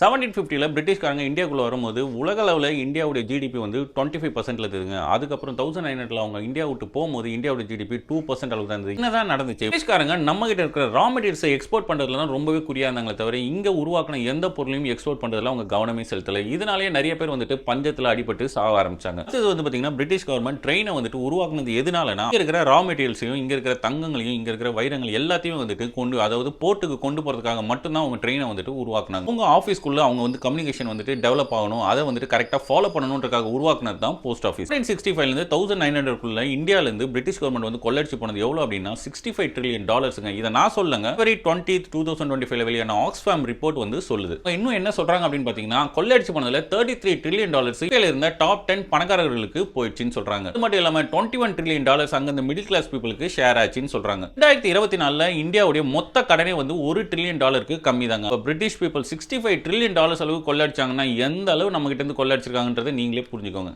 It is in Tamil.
1750ல பிரிட்டிஷ்காரங்க இந்தியாக்குள்ள வரும்போது உலக அளவுல இந்தியாவுடைய ஜிடிபி வந்து 25% இருந்ததுங்க. அதுக்கப்புறம் 1900ல அவங்க இந்தியா விட்டு போகும்போது இந்தியாவுடைய ஜிடிபி 2% அளவு தான் இருந்தது. என்னதான் நடந்துச்சு? பிரிட்டிஷ்காரங்க நம்ம கிட்ட இருக்கிற ரா மெட்டீரியல்ஸை எக்ஸ்போர்ட் பண்றதுல தான் ரொம்பவே குறியா இருந்தாங்களே தவிர இங்க உருவாக்கின எந்த பொருளையும் எக்ஸ்போர்ட் பண்றதுல அவங்க கவனமே செலுத்தல. இதனாலேயே நிறைய பேர் வந்துட்டு பஞ்சத்துல அடிபட்டு சாக ஆரம்பிச்சாங்க. இது வந்து பாத்தீங்கன்னா பிரிட்டிஷ் கவர்மெண்ட் ட்ரெயினை வந்துட்டு உருவாக்குனது எதனாலனா இங்க இருக்கிற ரா மெட்டீரியல்ஸையும் இங்க இருக்கிற தங்கங்களையும் இங்க இருக்கிற வைரங்கள் எல்லாத்தையும் வந்துட்டு கொண்டு அதாவது போர்ட்டுக்கு கொண்டு போறதுக்காக மட்டும்தான் அவங்க ட்ரெயினை வந்துட்டு உருவாக்குனாங்க. உங்க ஆஃபீஸ்க்குள்ள அவங்க வந்து கம்யூனிகேஷன் வந்துட்டு டெவலப் ஆகணும், அதை வந்துட்டு கரெக்டா ஃபாலோ பண்ணணும்ன்றதுக்காக உருவாக்குனது தான் போஸ்ட் ஆஃபீஸ். 1965 இருந்து 1900 குள்ள இந்தியால இருந்து பிரிட்டிஷ் கவர்மெண்ட் வந்து கொள்ளடிச்சு போனது எவ்வளவு அப்படின்னா $65 trillion. இதை நான் சொல்லங்க, February 20th 2025 வெளியான ஆக்ஸ்ஃபாம் ரிப்போர்ட் வந்து சொல்லுது. இன்னும் என்ன சொல்றாங்க அப்படின்னு பாத்தீங்கன்னா கொள்ளடிச்சு போனதுல $33 trillion இந்தியால இருந்த டாப் 10 பணக்காரர்களுக்கு போயிடுச்சுன்னு சொல்றாங்க. அது மட்டும் இல்லாம $21 trillion அங்க இந்த மிடில் கிளாஸ் பீப்புளுக்கு ஷேர் ஆச்சுன்னு சொல்றாங்க. 2024ல இந்தியாவுடைய மொத்த கடனே வந்து $1 trillion கம்மி தாங்க. பிரிட்டிஷ் பீப்புள் $65 trillion அளவு கொள்ளடிச்சாங்கன்னா எந்த அளவு நம்ம கிட்ட இருந்து கொள்ளடிச்சிருக்காங்கன்றதை நீங்களே புரிஞ்சுக்கோங்க.